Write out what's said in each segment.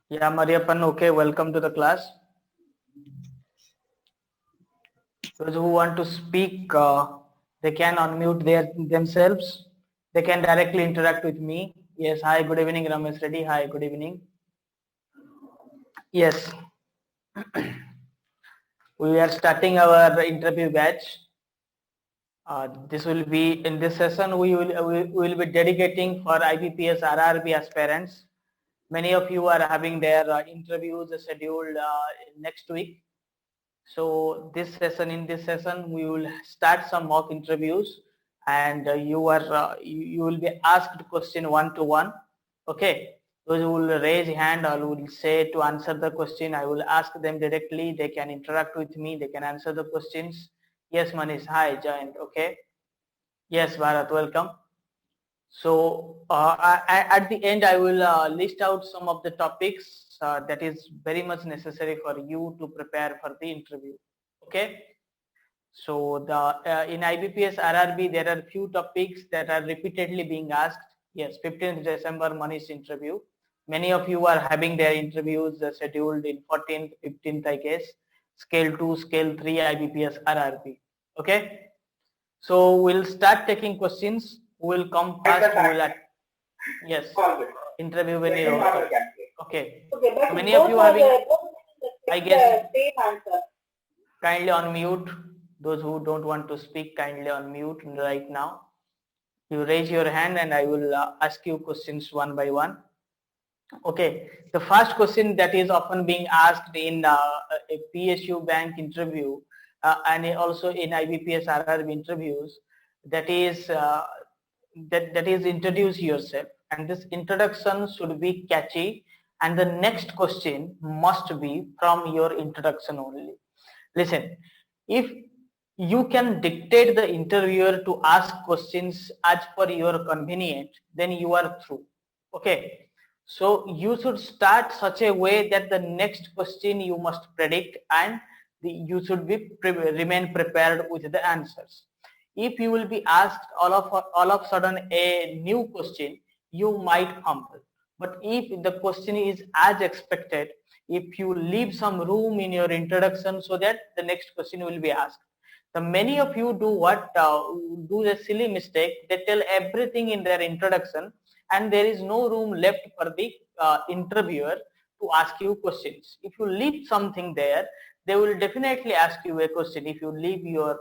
Yeah, Mariappan, okay, welcome to the class. Those who want to speak, they can unmute themselves. They can directly interact with me. Yes, hi, good evening, Ramesh Reddy. Hi, good evening. Yes, we are starting our interview batch. This will be, in this session, we will be dedicating for IBPS RRB aspirants. Many of you are having their interviews scheduled next week. So in this session, we will start some mock interviews, and you will be asked question one to one. Okay, those who will raise hand or will say to answer the question, I will ask them directly. They can interact with me. They can answer the questions. Yes, Manish. Hi, joined. Okay. Yes, Bharat. Welcome. So at the end, I will list out some of the topics that is very much necessary for you to prepare for the interview. Okay. So in IBPS RRB, there are few topics that are repeatedly being asked. Yes, 15th December Manish interview. Many of you are having their interviews scheduled in 14th, 15th, I guess. Scale 2, Scale 3 IBPS RRB. Okay. So we'll start taking questions. We'll come fast. Yes. Interview when you okay. So many of you having, I guess, kindly unmute. Those who don't want to speak, kindly unmute right now. You raise your hand and I will ask you questions one by one. Okay, the first question that is often being asked in a PSU bank interview and also in IBPS RRB interviews, that is introduce yourself, and this introduction should be catchy, and the next question must be from your introduction only. Listen, if you can dictate the interviewer to ask questions as per your convenience, then you are through. Okay, so you should start such a way that the next question you must predict, and you should be remain prepared with the answers. If you will be asked all of sudden a new question, you might fumble. But if the question is as expected, if you leave some room in your introduction so that the next question will be asked. The many of you do a silly mistake. They tell everything in their introduction, and there is no room left for the interviewer to ask you questions. If you leave something there, they will definitely ask you a question. If you leave your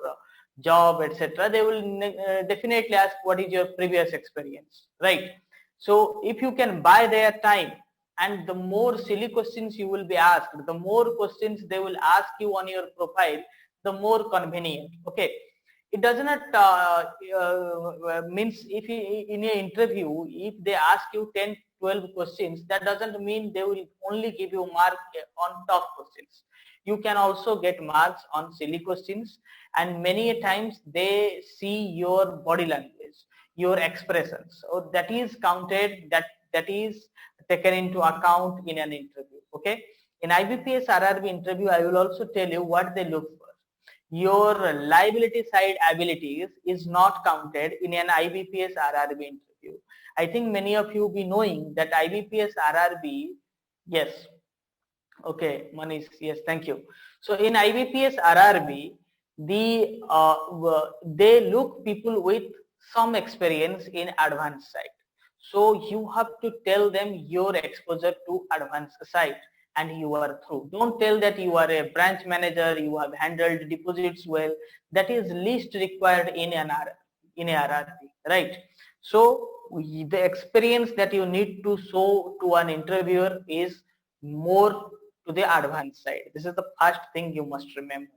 job, etc., they will definitely ask what is your previous experience, right? So if you can buy their time, and the more silly questions you will be asked, the more questions they will ask you on your profile, the more convenient. Okay, it does not means if in an interview, if they ask you 10, 12 questions, that doesn't mean they will only give you mark on tough questions. You can also get marks on silly questions, and many times they see your body language, your expressions, so that is counted, that is taken into account in an interview. Okay, in IBPS RRB interview, I will also tell you what they look for. Your liability side abilities is not counted in an IBPS RRB interview. I think many of you be knowing that IBPS RRB, yes, okay, Manish, yes, thank you. So in IBPS RRB, they look people with some experience in advanced side. So you have to tell them your exposure to advanced side, and you are through. Don't tell that you are a branch manager, you have handled deposits well. That is least required in an RRB, right? So the experience that you need to show to an interviewer is more to the advanced side. This is the first thing you must remember.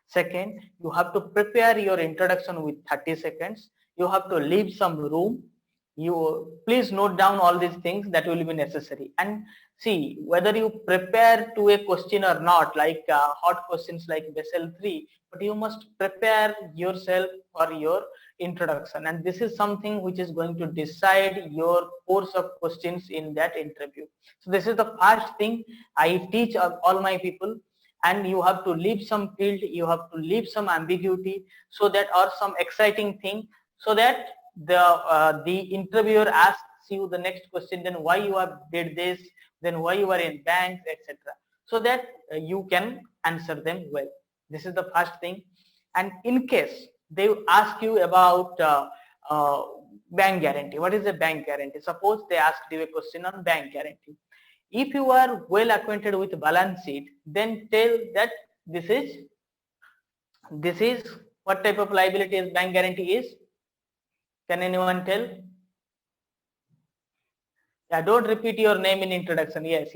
Second, you have to prepare your introduction with 30 seconds. You have to leave some room. You please note down all these things that will be necessary, and see whether you prepare to a question or not, like hot questions like Basel 3, but you must prepare yourself for your introduction, and this is something which is going to decide your course of questions in that interview. So this is the first thing I teach all my people, and you have to leave some field, you have to leave some ambiguity, so that, or some exciting thing, so that the interviewer asks you the next question, then why you have did this, then why you are in banks, etc. So that you can answer them well. This is the first thing. And in case they ask you about bank guarantee, what is a bank guarantee? Suppose they asked you a question on bank guarantee. If you are well acquainted with balance sheet, then tell that this is what type of liability is bank guarantee is. Can anyone tell? Yeah, don't repeat your name in introduction. Yes.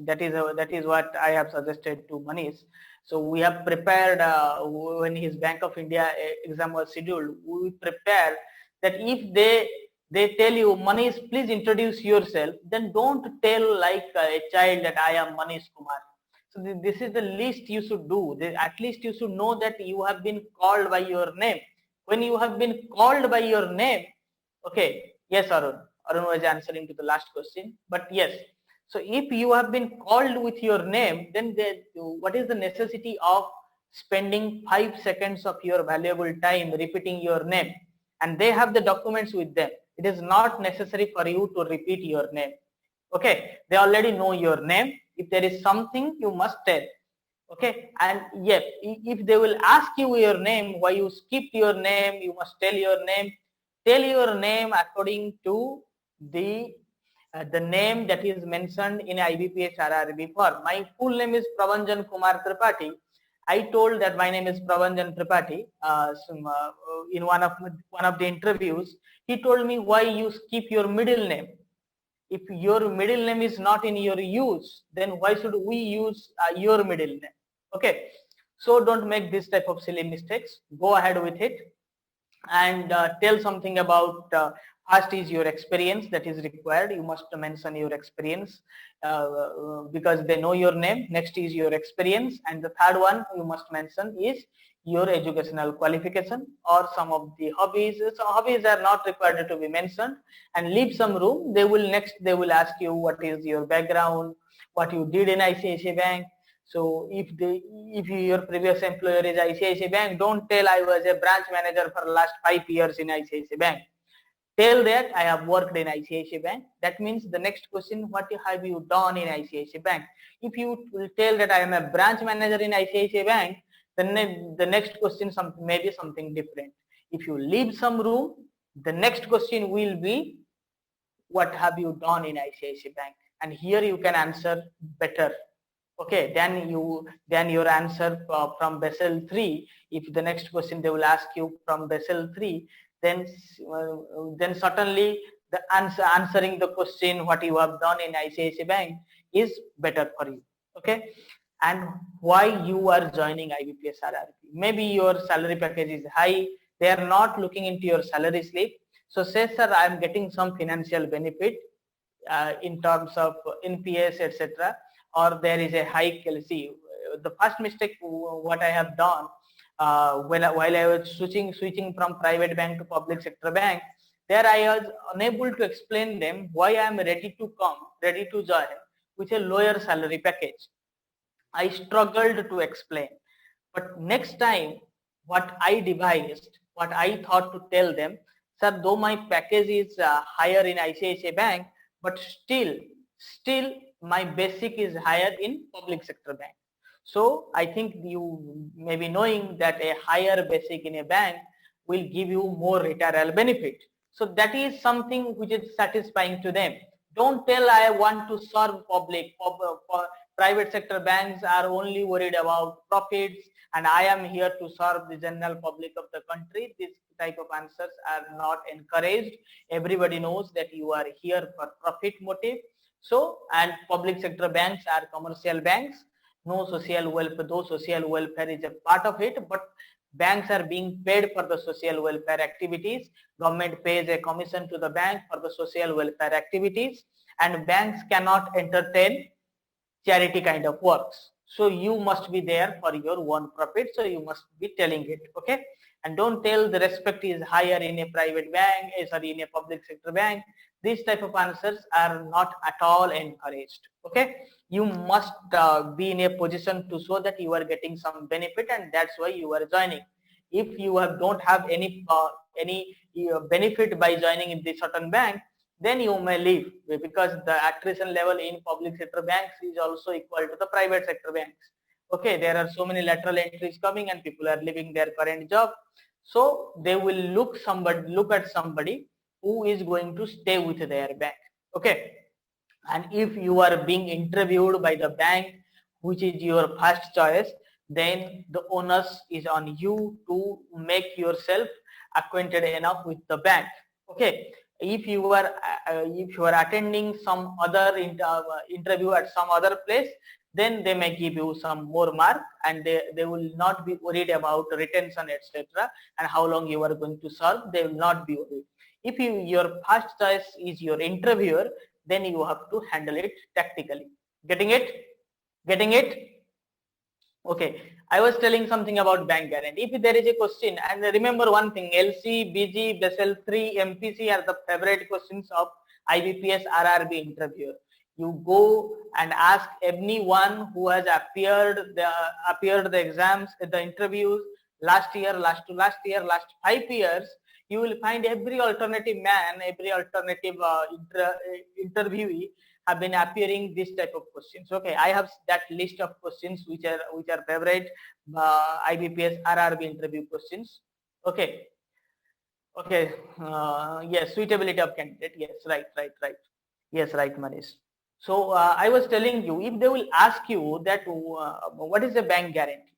That is what I have suggested to Manish. So we have prepared when his Bank of India exam was scheduled. We prepared that if they tell you, Manish, please introduce yourself, then don't tell like a child that I am Manish Kumar. So this is the least you should do. At least you should know that you have been called by your name. When you have been called by your name, okay. Yes, Arun. Arun was answering to the last question. But yes, so if you have been called with your name, then what is the necessity of spending 5 seconds of your valuable time repeating your name? And they have the documents with them. It is not necessary for you to repeat your name. Okay, they already know your name. If there is something, you must tell. Okay, and yes, if they will ask you your name, why you skipped your name, you must tell your name. Tell your name according to the name that is mentioned in IBPS RRB form. My full name is Prabhanjan Kumar Tripathi. I told that my name is Prabhanjan Tripathi. In one of the interviews, he told me, why you skip your middle name? If your middle name is not in your use, then why should we use your middle name? Okay, so don't make this type of silly mistakes. Go ahead with it and tell something about first is your experience that is required. You must mention your experience because they know your name. Next is your experience, and the third one you must mention is your educational qualification or some of the hobbies. So hobbies are not required to be mentioned, and leave some room. They will ask you what is your background, what you did in ICICI Bank. So if your previous employer is ICICI Bank, don't tell I was a branch manager for the last 5 years in ICICI Bank. Tell that I have worked in ICICI Bank. That means the next question, what have you done in ICICI Bank? If you will tell that I am a branch manager in ICICI Bank, then the next question may be something different. If you leave some room, the next question will be, what have you done in ICICI Bank? And here you can answer better. Okay, then your answer from Basel 3. If the next question they will ask you from Basel 3, then certainly the answering the question what you have done in ICICI Bank is better for you. Okay, and why you are joining IBPS RRB? Maybe your salary package is high. They are not looking into your salary slip. So say, sir, I am getting some financial benefit in terms of NPS, etc. Or there is a hike. See, the first mistake what I have done while I was switching from private bank to public sector bank, there I was unable to explain them why I am ready to join with a lower salary package. I struggled to explain. But next time, what I devised, what I thought to tell them, sir, though my package is higher in ICICI Bank, but still my basic is higher in public sector bank. So I think you may be knowing that a higher basic in a bank will give you more retirement benefit. So that is something which is satisfying to them. Don't tell I want to serve public. Private sector banks are only worried about profits, and I am here to serve the general public of the country. This type of answers are not encouraged. Everybody knows that you are here for profit motive. So, and public sector banks are commercial banks. No social welfare, though social welfare is a part of it, but banks are being paid for the social welfare activities. Government pays a commission to the bank for the social welfare activities, and banks cannot entertain charity kind of works. So you must be there for your own profit. So you must be telling it. Okay. And don't tell the respect is higher in a private bank, in a public sector bank. These type of answers are not at all encouraged. Okay. You must be in a position to show that you are getting some benefit, and that's why you are joining. If you don't have any benefit by joining in this certain bank, then you may leave, because the attrition level in public sector banks is also equal to the private sector banks. Okay, there are so many lateral entries coming and people are leaving their current job, so they will look at somebody who is going to stay with their bank. Okay, and if you are being interviewed by the bank which is your first choice, then the onus is on you to make yourself acquainted enough with the bank. Okay, if you are attending some other interview at some other place, then they may give you some more mark, and they will not be worried about retention, etc., and how long you are going to serve. They will not be worried. If your first choice is your interviewer, then you have to handle it tactically. Getting it? Okay, I was telling something about bank guarantee. If there is a question, and remember one thing, LC, BG, Basel 3, MPC are the favorite questions of IBPS RRB interviewer. You go and ask anyone who has appeared the exams, the interviews last year, last 5 years. You will find every alternative man, every alternative interviewee have been appearing this type of questions. Okay, I have that list of questions which are favorite IBPS RRB interview questions. Okay, yes, suitability of candidate. Yes, right. Yes, right, Manish. So I was telling you, if they will ask you that what is the bank guarantee,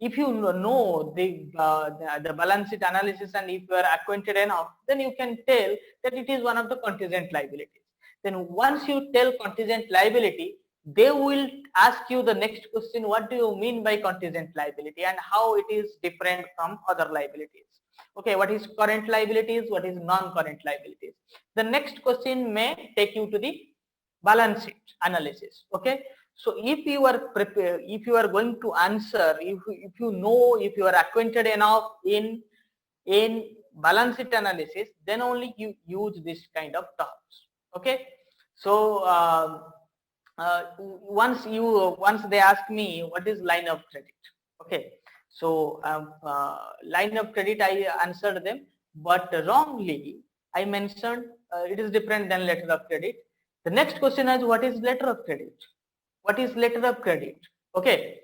if you know the balance sheet analysis and if you are acquainted enough, then you can tell that it is one of the contingent liabilities. Then once you tell contingent liability, they will ask you the next question, what do you mean by contingent liability and how it is different from other liabilities. Okay, what is current liabilities, what is non-current liabilities. The next question may take you to the balance sheet analysis. Okay, so if you are prepared, if you are going to answer, if you are acquainted enough in balance sheet analysis, then only you use this kind of terms. Okay, so once they ask me what is line of credit. Okay, so line of credit, I answered them, but wrongly I mentioned it is different than letter of credit. The next question is, what is letter of credit? What is letter of credit? Okay,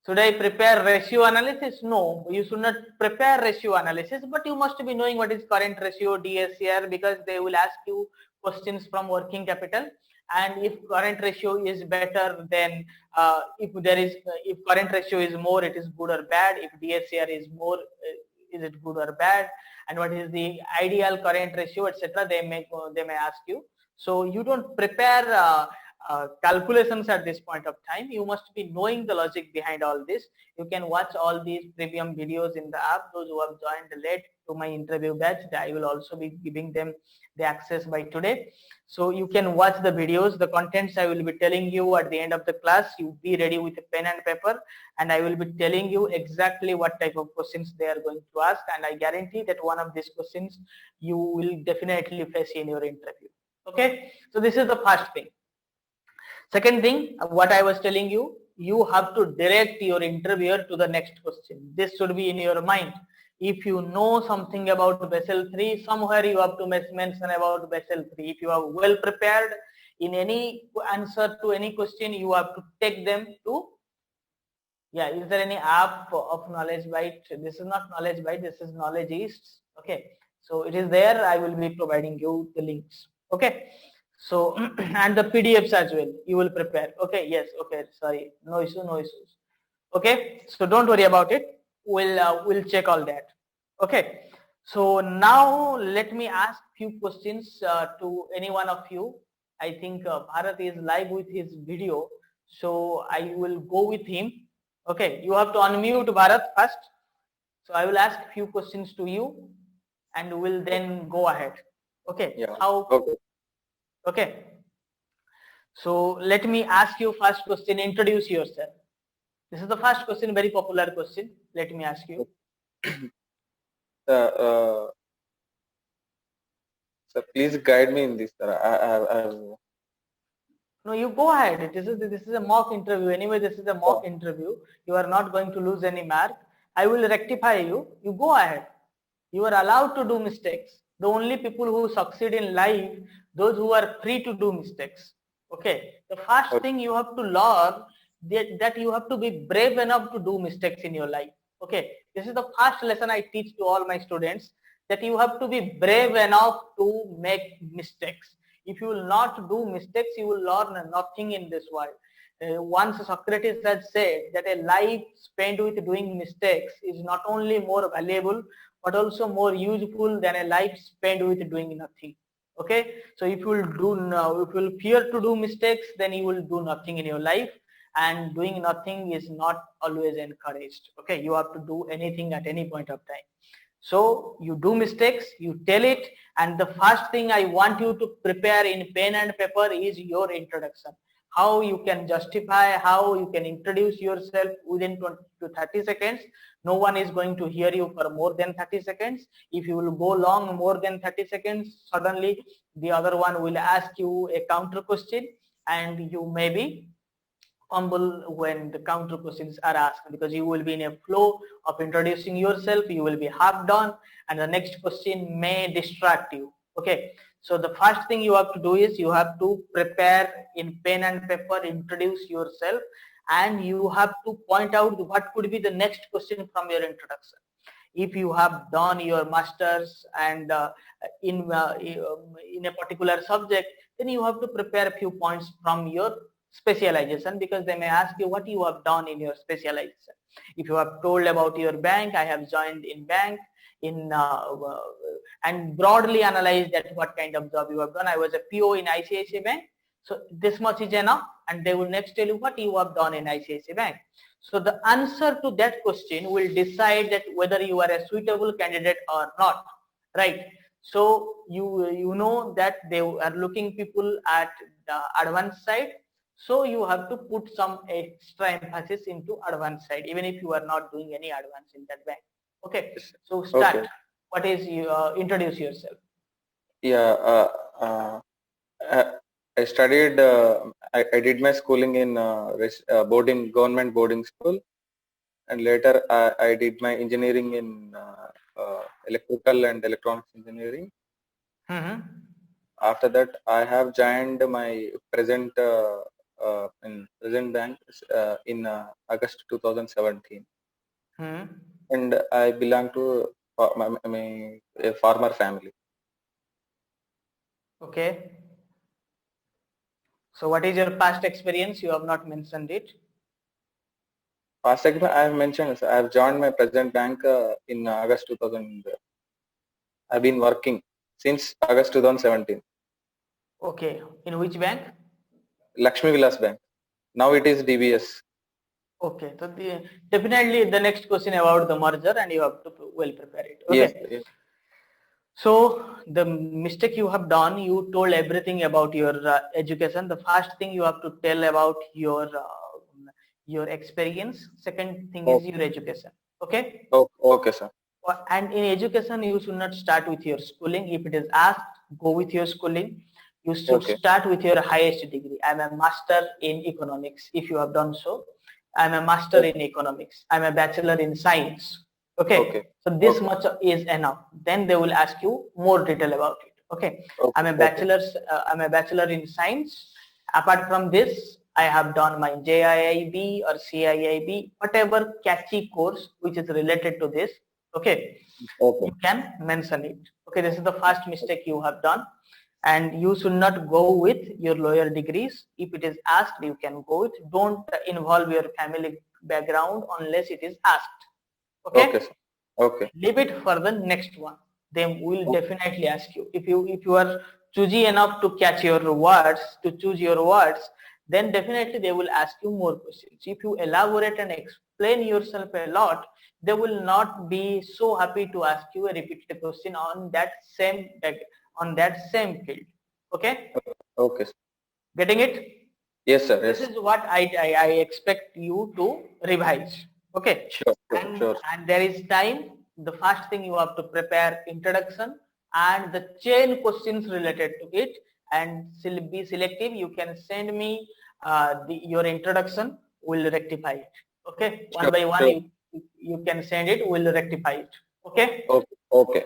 should I prepare ratio analysis? No, you should not prepare ratio analysis, but you must be knowing what is current ratio, DSCR, because they will ask you questions from working capital. And if current ratio is better, then if current ratio is more, it is good or bad. If DSCR is more, is it good or bad? And what is the ideal current ratio, etc. They may ask you. So you don't prepare calculations at this point of time. You must be knowing the logic behind all this. You can watch all these premium videos in the app. Those who have joined late to my interview batch, I will also be giving them the access by today. So you can watch the videos, the contents I will be telling you at the end of the class. You be ready with a pen and paper, and I will be telling you exactly what type of questions they are going to ask, and I guarantee that one of these questions you will definitely face in your interview. Okay, so this is the first thing. Second thing, what I was telling you, you have to direct your interviewer to the next question. This should be in your mind. If you know something about Basel 3, somewhere you have to mention about Basel 3. If you are well prepared in any answer to any question, you have to take them to, yeah, is there any app of Knowledge Byte? This is not Knowledge Byte, this is Knowledge East. Okay, so it is there. I will be providing you the links. Okay, so and the PDFs as well, you will prepare. Okay, yes, okay, sorry, no issues. Okay, so don't worry about it. We'll check all that. Okay, so now let me ask few questions to any one of you. I think Bharat is live with his video, so I will go with him. Okay, you have to unmute Bharat first. So I will ask few questions to you, and we'll then go ahead. Okay. Yeah. How? Okay. Okay. So let me ask you first question. Introduce yourself. This is the first question, very popular question. Let me ask you. Sir, please guide me in this, sir. No, you go ahead. This is a mock interview. Anyway, this is a mock interview. You are not going to lose any mark. I will rectify you. You go ahead. You are allowed to do mistakes. The only people who succeed in life, those who are free to do mistakes. Okay. The first Okay. thing you have to learn that you have to be brave enough to do mistakes in your life. Okay. This is the first lesson I teach to all my students, that you have to be brave enough to make mistakes. If you will not do mistakes, you will learn nothing in this world. Once Socrates had said that a life spent with doing mistakes is not only more valuable but also more useful than a life spent with doing nothing. Okay, so if you will if you will fear to do mistakes, then you will do nothing in your life, and doing nothing is not always encouraged. Okay, you have to do anything at any point of time. So you do mistakes, you tell it, and the first thing I want you to prepare in pen and paper is your introduction. How you can justify, how you can introduce yourself within 20 to 30 seconds. No one is going to hear you for more than 30 seconds. If you will go long more than 30 seconds, suddenly the other one will ask you a counter question, and you may be humble when the counter questions are asked, because you will be in a flow of introducing yourself, you will be half done, and the next question may distract you. Okay, so the first thing you have to do is you have to prepare in pen and paper, introduce yourself, and you have to point out what could be the next question from your introduction. If you have done your masters and in a particular subject, then you have to prepare a few points from your specialization, because they may ask you what you have done in your specialization. If you have told about your bank, I have joined in bank in and broadly analyze that what kind of job you have done. I was a PO in ICICI Bank, so this much is enough, and they will next tell you what you have done in ICICI Bank. So the answer to that question will decide that whether you are a suitable candidate or not, right? So you know that they are looking people at the advanced side, so you have to put some extra emphasis into advanced side, even if you are not doing any advance in that bank. Okay, so start. Okay. What is you introduce yourself? Yeah. I I studied. I did my schooling in government boarding school, and later I did my engineering in electrical and electronics engineering. Mm-hmm. After that, I have joined my present bank in August 2017, Hmm. and I belong to a farmer family. Okay. So what is your past experience? You have not mentioned it. Past experience I have mentioned. I have joined my present bank in August 2000. I've been working since August 2017. Okay. In which bank? Lakshmi Vilas Bank. Now it is DBS. Okay. So definitely the next question about the merger, and you have to well prepare it. Yes. Okay. Yes. So the mistake you have done, you told everything about your education. The first thing you have to tell about your experience. Second thing is Okay. your education. Okay. Okay, sir. And in education, you should not start with your schooling. If it is asked, go with your schooling. You should Okay. start with your highest degree. I'm a master in economics. If you have done so, I'm a master in economics. I'm a bachelor in science. Okay. Okay. So this Okay. much is enough. Then they will ask you more detail about it. Okay. Okay. I'm a bachelor in science. Apart from this, I have done my JIIB or CIIB, whatever catchy course which is related to this. Okay, Okay. you can mention it. Okay, this is the first mistake you have done, and you should not go with your lower degrees. If it is asked, you can go with. Don't involve your family background unless it is asked. Okay, Okay, sir. Okay. leave it for the next one. They will definitely ask you. If you are choosy enough to catch your words, to choose your words, then definitely they will ask you more questions. If you elaborate and explain yourself a lot, they will not be so happy to ask you a repeated question on that same field. Okay, Okay, sir. getting it? Yes, sir. This Yes. is what I expect you to revise. Okay, Sure. Sure. and Sure. and there is time. The first thing you have to prepare introduction and the chain questions related to it, and be selective. You can send me your introduction. We'll rectify it. Okay, one Sure. by one Sure. you can send it. We'll rectify it. Okay. Okay. Okay.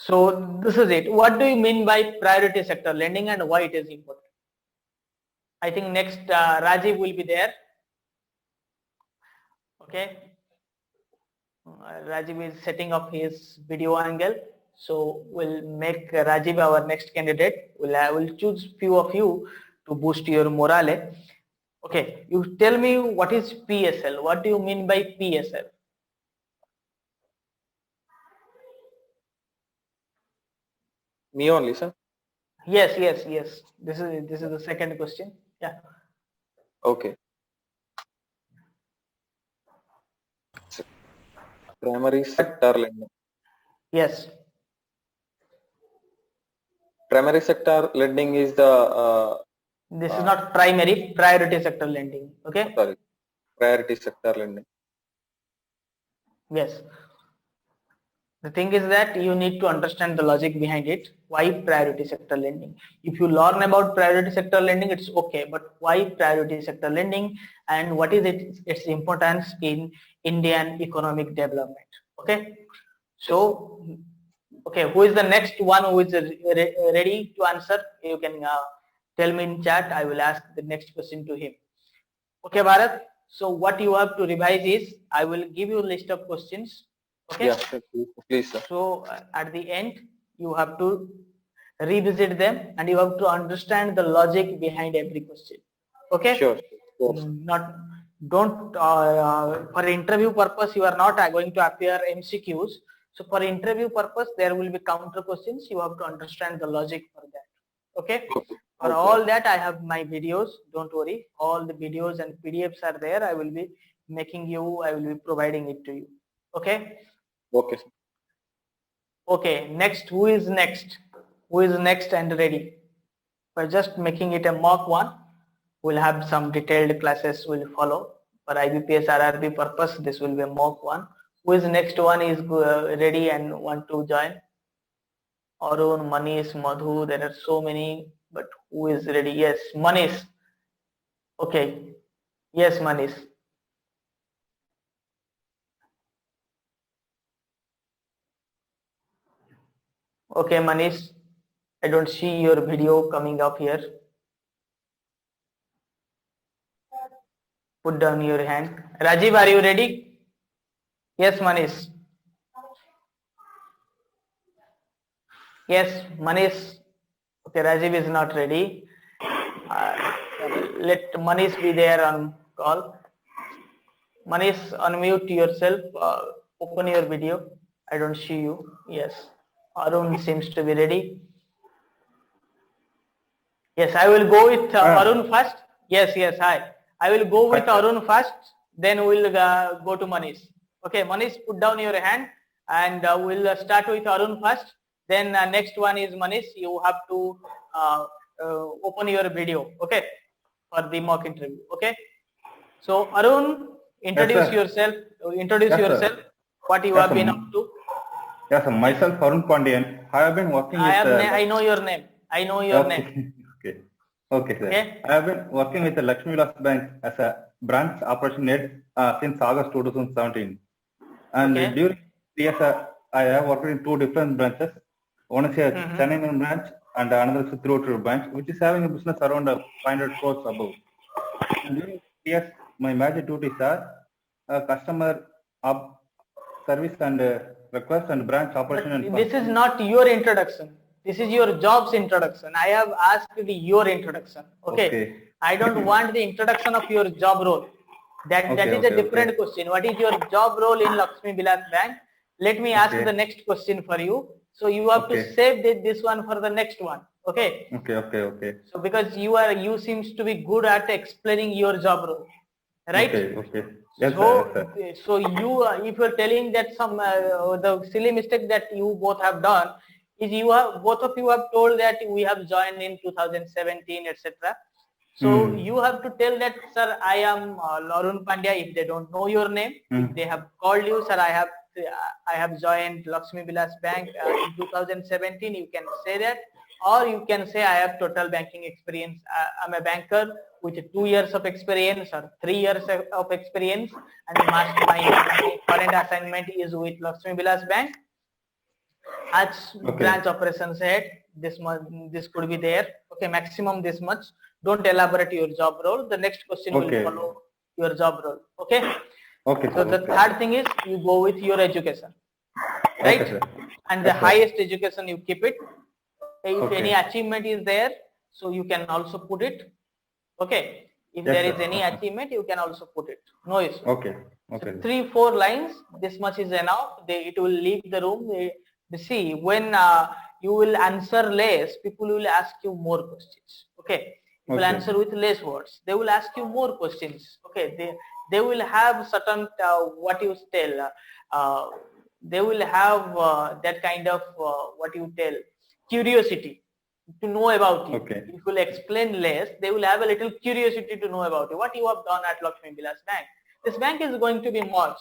So this is it. What do you mean by priority sector lending and why it is important? I think next Rajiv will be there. Okay. Rajiv is setting up his video angle. So we'll make Rajiv our next candidate. We'll choose few of you to boost your morale. Okay, you tell me what is PSL? What do you mean by PSL? Me only, sir. Yes. This is the second question. Yeah. Okay. Primary sector lending. Yes. Primary sector lending is the This is not primary, priority sector lending. Okay. sorry, priority sector lending. Yes. The thing is that you need to understand the logic behind it. Why priority sector lending? If you learn about priority sector lending, it's okay. But why priority sector lending and what is its importance in Indian economic development? Okay. So, okay, who is the next one who is ready to answer? You can tell me in chat. I will ask the next question to him. Okay, Bharat. So what you have to revise is I will give you a list of questions. Okay. Yeah, please, sir. So at the end, you have to revisit them and you have to understand the logic behind every question. Okay. Sure. Don't for interview purpose you are not going to appear MCQs. So for interview purpose there will be counter questions. You have to understand the logic for that. Okay. For all that I have my videos. Don't worry. All the videos and PDFs are there. I will be providing it to you. Okay. Okay. Okay, next, who is next? Who is next and ready? By just making it a mock one, we'll have some detailed classes will follow. For IBPS RRB purpose, this will be a mock one. Who is next one is ready and want to join? Arun, Manish, Madhu, there are so many, but who is ready? Yes, Manish. Okay, yes, Manish. Okay, Manish, I don't see your video coming up here. Put down your hand. Rajiv, are you ready? Yes, Manish. Yes, Manish. Okay, Rajiv is not ready. Let Manish be there on call. Manish, unmute yourself. Open your video. I don't see you. Yes. Arun seems to be ready. Yes, I will go with Arun first. Yes. Hi. I will go with Arun first. Then we'll go to Manish. Okay, Manish, put down your hand, and we'll start with Arun first. Then next one is Manish. You have to open your video. Okay, for the mock interview. Okay. So Arun, introduce yourself. Introduce yourself. Sir. What you have been up to? Yes, sir. Myself, Arun Pandian. I have been working with... I know your name. I know your name. Okay, sir. Okay. I have been working with the Lakshmi Vilas Bank as a branch operation head since August 2017. And during the years, I have worked in two different branches. One is a Chennai main branch and another is a Thiruvallur branch, which is having a business around 500 crores above. And during the years, my major duties are customer service and request and branch operation. And this is not your introduction. This is your job's introduction. I have asked your introduction. Okay. I don't want the introduction of your job role. That is a different question. What is your job role in Lakshmi Vilas Bank? Let me ask the next question for you. So you have to save this one for the next one. Okay. Okay. So because you seems to be good at explaining your job role, right? Okay. Yes, so, sir. So you, if you're telling that the silly mistake that you both have done is both of you have told that we have joined in 2017, etc. So you have to tell that, sir, I am Arun Pandya. If they don't know your name, if they have called you, sir, I have joined Lakshmi Vilas Bank in 2017. You can say that, or you can say I have total banking experience. I'm a banker with 2 years of experience or 3 years of experience, and my current assignment is with Lakshmi Vilas Bank. as branch operations head, this could be there. Okay, maximum this much. Don't elaborate your job role. The next question will follow your job role. Okay. Okay. So the third thing is you go with your education, right? Okay, and the highest education you keep it. If any achievement is there, so you can also put it. Okay. If there is any achievement, you can also put it. No issue. Okay. So 3-4 lines, this much is enough. It will leave the room. See, when you will answer less, people will ask you more questions. Okay. You will answer with less words. They will ask you more questions. Okay. They will have certain what you tell. They will have that kind of what you tell curiosity to know about you. Okay. If you will explain less, they will have a little curiosity to know about you. What you have done at Lakshmi Vilas Bank. This bank is going to be merged.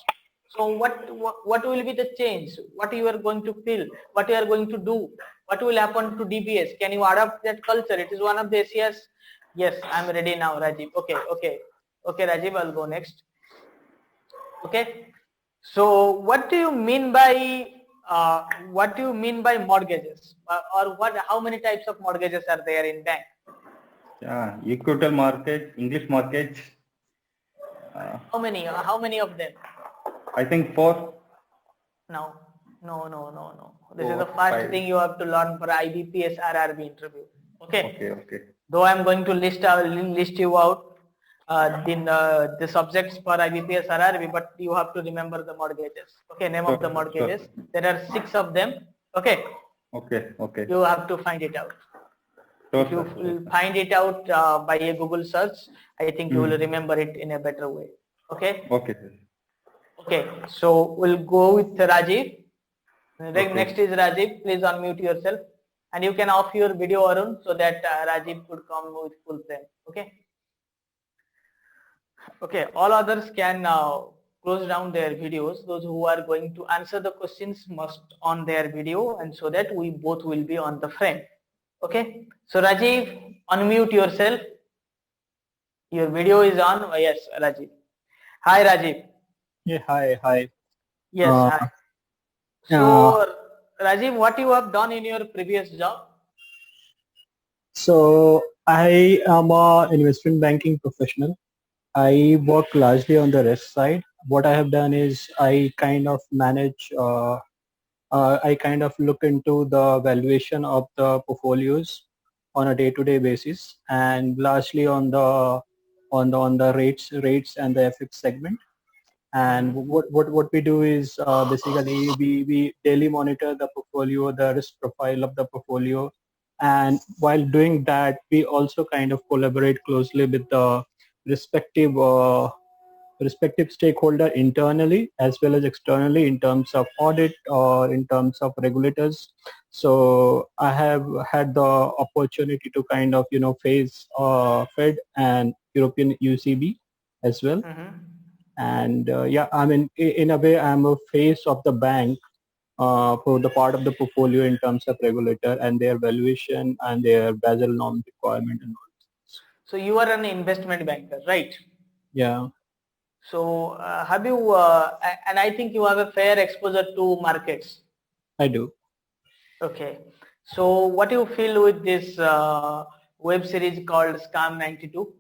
So what will be the change? What you are going to feel? What you are going to do? What will happen to DBS? Can you adapt that culture? It is one of the ACS. Yes, I'm ready now, Rajiv. Okay, Rajiv, I'll go next. Okay. So what do you mean by mortgages, or how many types of mortgages are there in bank? Yeah, equity market, English market. How many of them? I think 4. No. This is the first thing you have to learn for IBPS RRB interview. Okay. Though I'm going to list you out the subjects for IBPS RRB, but you have to remember the mortgages. Okay, name of the mortgages. There are 6 of them. Okay. You have to find it out. If you will find it out by a Google search, I think you will remember it in a better way. Okay. Okay. So we'll go with Rajiv. Next is Rajiv. Please unmute yourself, and you can off your video, Arun, so that Rajiv could come with full frame. Okay. Okay, all others can close down their videos. Those who are going to answer the questions must on their video, and so that we both will be on the frame. Okay, so Rajiv, unmute yourself. Your video is on. Oh, yes, Rajiv. Hi, Rajiv. Yeah, hi. Yes, hi. So, Rajiv, what you have done in your previous job? So, I am an investment banking professional. I work largely on the risk side. What I have done is I kind of manage, I kind of look into the valuation of the portfolios on a day-to-day basis, and largely on the rates and the FX segment. And what we do is basically we daily monitor the portfolio, the risk profile of the portfolio, and while doing that, we also kind of collaborate closely with the respective stakeholder internally as well as externally in terms of audit or in terms of regulators. So I have had the opportunity to kind of face Fed and European UCB as well. And yeah, I mean, in a way, I'm a face of the bank for the part of the portfolio in terms of regulator and their valuation and their Basel norm requirement and all. So you are an investment banker, right? Yeah. So have you, and I think you have a fair exposure to markets. I do. Okay. So what do you feel with this web series called Scam 92?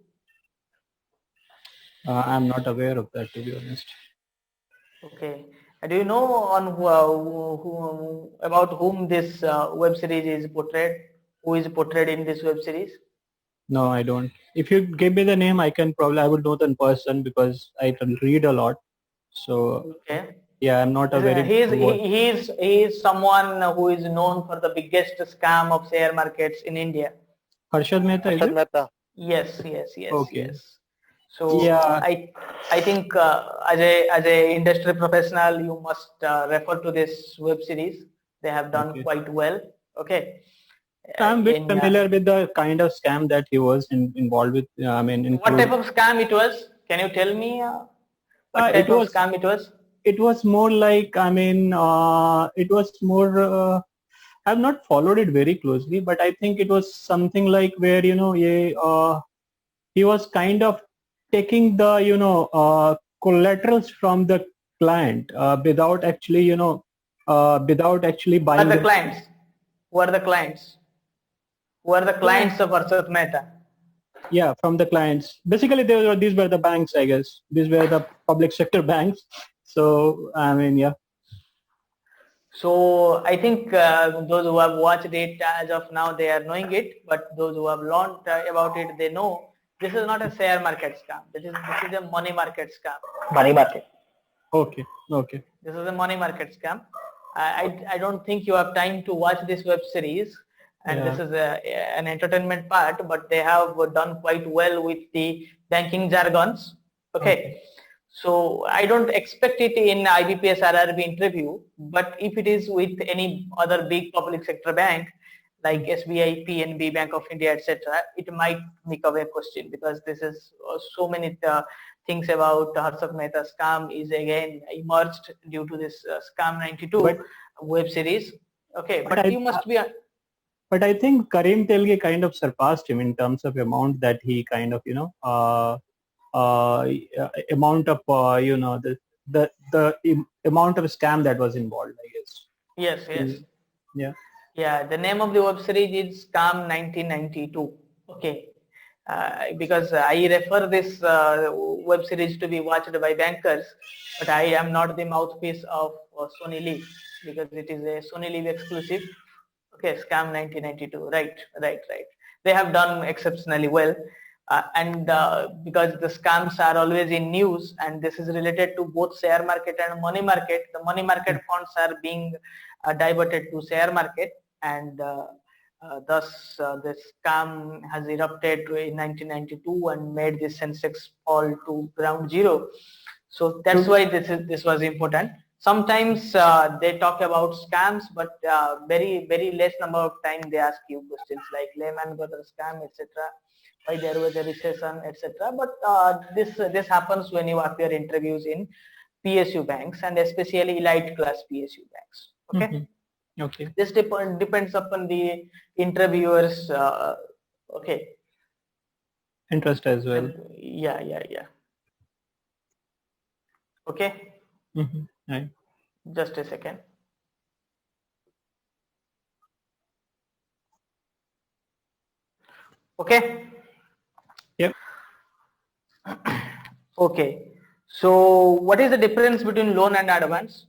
I'm not aware of that, to be honest. Okay. Do you know on about whom this web series is portrayed? Who is portrayed in this web series? No, I don't. If you give me the name, I would know the person because I can read a lot. So okay. Yeah, I'm not a very. He is someone who is known for the biggest scam of share markets in India. Harshad Mehta. Harshad Mehta. Yes. Okay. Yes. So yeah, I think as a industry professional, you must refer to this web series. They have done quite well. Okay. I'm a bit familiar with the kind of scam that he was involved with. I mean, what type of scam it was? Can you tell me what type of scam it was? It was more like, I mean, it was more. I've not followed it very closely, but I think it was something like where he was kind of taking the collaterals from the client without actually without actually buying. Who are the clients? Who are the clients? Who are the clients of Harshad Mehta? Yeah, from the clients. Basically, these were the banks, I guess. These were the public sector banks. So, I mean, yeah. So I think those who have watched it as of now, they are knowing it. But those who have learned about it, they know this is not a share market scam. This is a money market scam. Money market. Okay. Okay. This is a money market scam. I don't think you have time to watch this web series, and this is an entertainment part, but they have done quite well with the banking jargons. Okay. So I don't expect it in IBPS RRB interview, but if it is with any other big public sector bank like SBI, PNB, Bank of India, etc., it might make a question, because this is so many things about Harshad Mehta scam is again emerged due to this Scam 92 web series. Okay, but you must be. But I think Karim Telge kind of surpassed him in terms of amount that he kind of, amount of the amount of scam that was involved, I guess. Yes. Yeah, the name of the web series is Scam 1992. Okay, because I refer this web series to be watched by bankers, but I am not the mouthpiece of Sony Live, because it is a Sony Live exclusive. Okay, Scam 1992. Right. They have done exceptionally well. And because the scams are always in news, and this is related to both share market and money market, the money market funds are being diverted to share market, and thus the scam has erupted in 1992 and made the Sensex fall to ground zero. So that's why this was important. Sometimes they talk about scams, but very less number of time they ask you questions like Lehman Brothers scam, etc. Why there was a recession, etc. But this happens when you appear interviews in PSU banks, and especially elite class PSU banks. Okay. Okay. This depends upon the interviewers. Okay. Interest as well. And yeah. Okay. Right. Just a second. Okay. Yep. Okay. So what is the difference between loan and advance?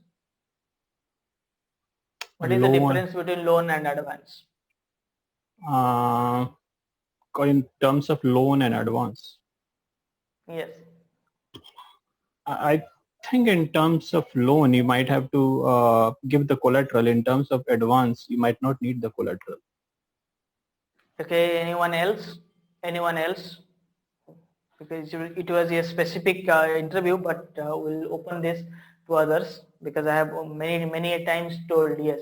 What is the difference between loan and advance? In terms of loan and advance. Yes. I think in terms of loan, you might have to give the collateral. In terms of advance, you might not need the collateral. Okay. Anyone else? Because it was a specific interview, but we'll open this to others, because I have many times told yes.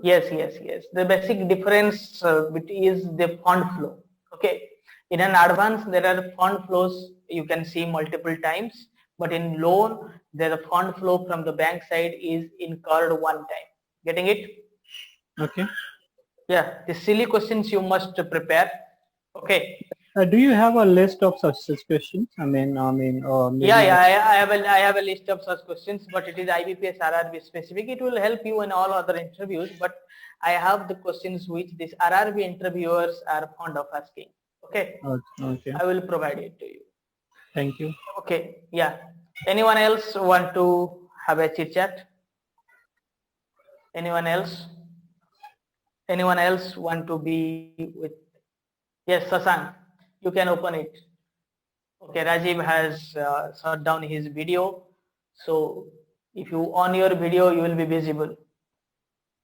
The basic difference is the fund flow. Okay. In an advance, there are fund flows you can see multiple times, but in loan, the fund flow from the bank side is incurred one time. Getting it? Okay. Yeah, the silly questions you must prepare. Okay. Do you have a list of such questions? I have a list of such questions, but it is IBPS RRB specific. It will help you in all other interviews, but I have the questions which these RRB interviewers are fond of asking. Okay. Okay. I will provide it to you. Thank you. Okay. Yeah. Anyone else want to have a chit chat? Anyone else want to be with? Yes, Sasan, you can open it. Okay, Rajiv has shut down his video. So if you on your video, you will be visible.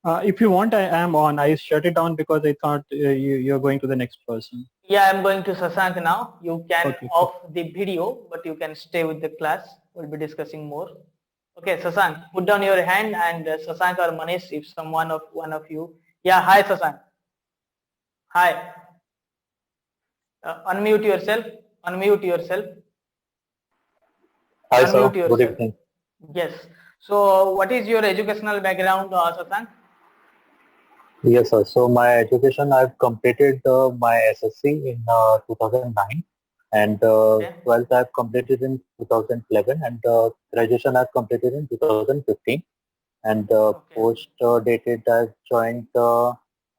If you want, I am on. I shut it down because I thought you're going to the next person. Yeah, I'm going to Sasank now. You can off the video, but you can stay with the class. We'll be discussing more. Okay, Sasank, put down your hand, and Sasank or Manish, if one of you. Yeah, hi Sasank. Hi. Unmute yourself. Hi, Unmute sir. yourself. Good evening. Yes. So what is your educational background, Sasank? Yes, sir. So my education, I've completed my SSC in 2009, and 12th I've completed in 2011, and graduation I've completed in 2015. And post dated, I've joined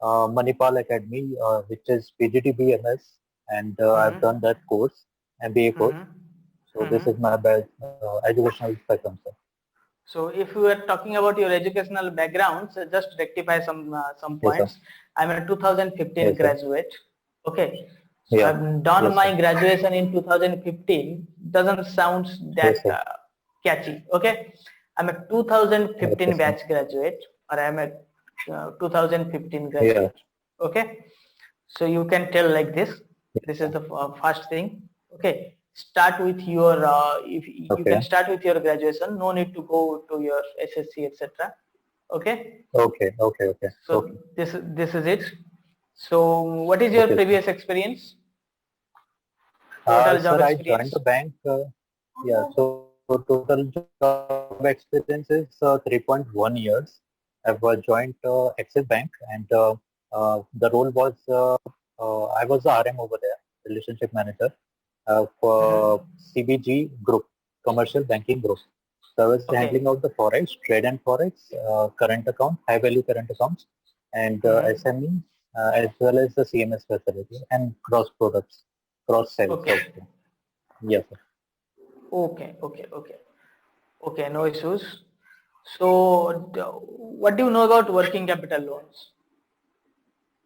Manipal Academy, which is PGDBMS, and I've done that course, MBA course. So this is my educational background, sir. So if you are talking about your educational background, so just rectify some points. Yes, I'm a 2015 yes, graduate. Okay. So yeah. I've done my graduation in 2015. Doesn't sound that catchy. Okay. I'm a 2015 batch graduate, or I'm a 2015 graduate. Okay. So you can tell like this. This is the first thing. Okay. Start with your if you can start with your graduation. No need to go to your SSC, etc. Okay. Okay. So this is it. So what is your previous experience? Total job sir, experience. I joined the bank. So total job experience is 3.1 years. I've joined Axis Bank, and the role was I was the RM over there, relationship manager for CBG Group, Commercial Banking Group. So I was handling out the forex, trade and forex, current account, high value current accounts, and SME, as well as the CMS facility and cross products, cross sales. Yes, sir. Okay, no issues. So what do you know about working capital loans?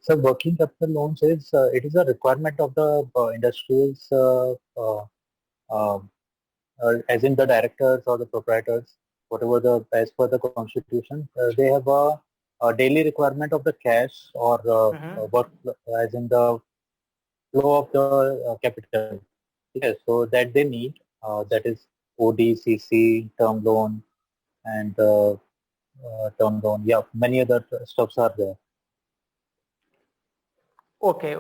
So working capital loans is it is a requirement of the industries, as in the directors or the proprietors, whatever the as per the constitution, they have a daily requirement of the cash or work as in the flow of the capital. Yes, so that they need that is ODCC, term loan, and term loan. Yeah, many other stuffs are there. Okay.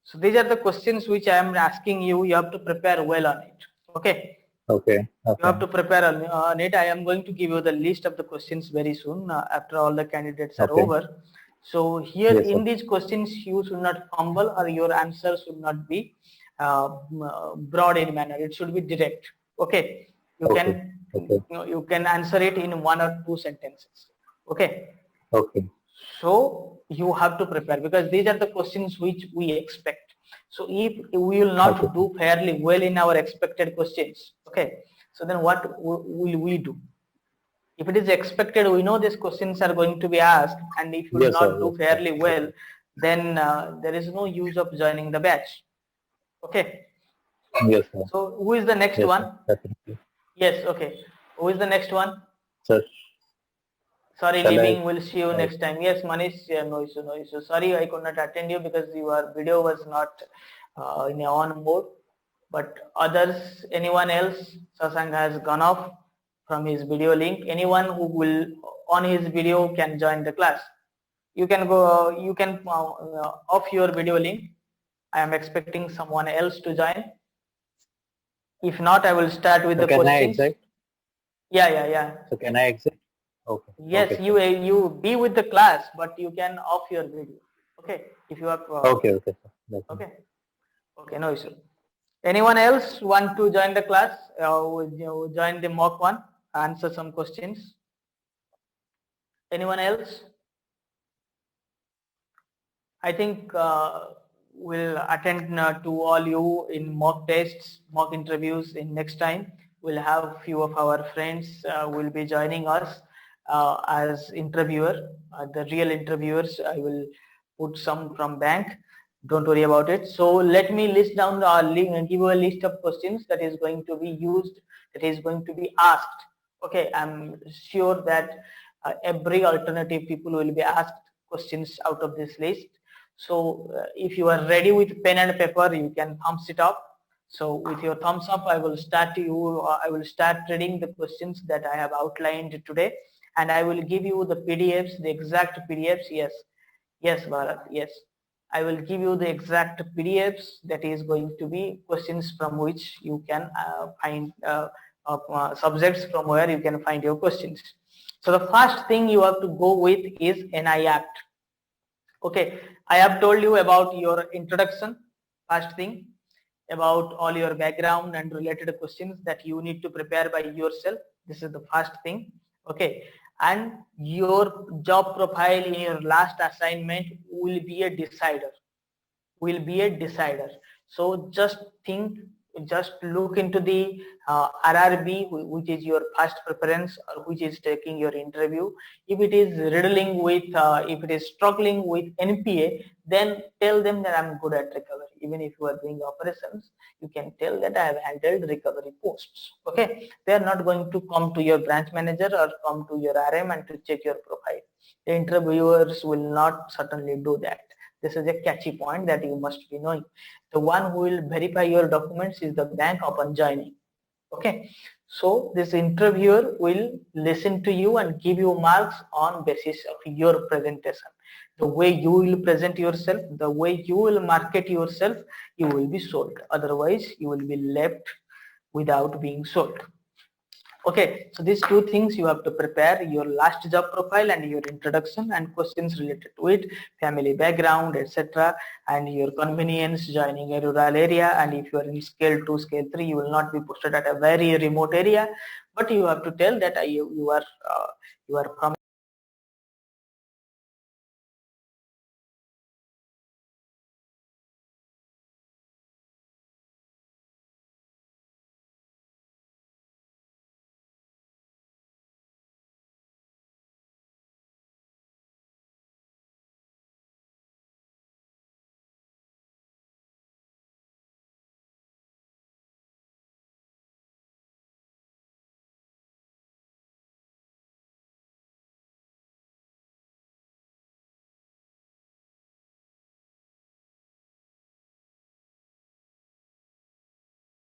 So these are the questions which I am asking you. You have to prepare well on it. Okay. Okay. You have to prepare on it. I am going to give you the list of the questions very soon after all the candidates are over. So here in these questions, you should not fumble, or your answer should not be broad in manner. It should be direct. Okay. You can answer it in 1 or 2 sentences. Okay. So you have to prepare, because these are the questions which we expect. So if we will not do fairly well in our expected questions, okay, so then what will we do? If it is expected, we know these questions are going to be asked, and if you will not do fairly well, then there is no use of joining the batch. Okay. Yes, sir. So who is the next one? Definitely. Yes. Okay. Who is the next one? Sir. Sorry, leaving. We'll see you next time. Yes, Manish. Yeah, no issue. Sorry, I could not attend you because your video was not in on mode. But others, anyone else, Sasang has gone off from his video link. Anyone who will on his video can join the class. You can go. You can off your video link. I am expecting someone else to join. If not, I will start with the questions. Can I exit? Yeah. So can I exit? Okay. Yes, you be with the class, but you can off your video. Okay, if you are. Okay. Okay, no issue. Anyone else want to join the class? Join the mock one. Answer some questions. Anyone else? I think we'll attend to all you in mock tests, mock interviews in next time. We'll have few of our friends will be joining us as interviewer. The real interviewers, I will put some from bank. Don't worry about it. So let me list down give you a list of questions that is going to be used, that is going to be asked. Okay, I'm sure that every alternative people will be asked questions out of this list. So if you are ready with pen and paper, you can thumbs it up. So with your thumbs up, I will start reading the questions that I have outlined today, and I will give you the PDFs, the exact PDFs. Yes, Bharat. Yes, I will give you the exact PDFs that is going to be questions from which you can find subjects from where you can find your questions. So the first thing you have to go with is NI Act. Okay, I have told you about your introduction, first thing, about all your background and related questions that you need to prepare by yourself. This is the first thing. Okay, and your job profile in your last assignment will be a decider. So just think, just look into the RRB, which is your first preference, or which is taking your interview. If it is riddling with, if it is struggling with NPA, then tell them that I'm good at recovery. Even if you are doing operations, you can tell that I have handled recovery posts. Okay, they are not going to come to your branch manager or come to your RM and to check your profile. The interviewers will not certainly do that. This is a catchy point that you must be knowing. The one who will verify your documents is the bank upon joining. Okay, so this interviewer will listen to you and give you marks on basis of your presentation. The way you will present yourself, the way you will market yourself, you will be sold. Otherwise, you will be left without being sold. Okay, so these two things you have to prepare: your last job profile and your introduction, and questions related to it, family background, etc., and your convenience joining a rural area. And if you are in scale 2, scale 3, you will not be posted at a very remote area, but you have to tell that you are from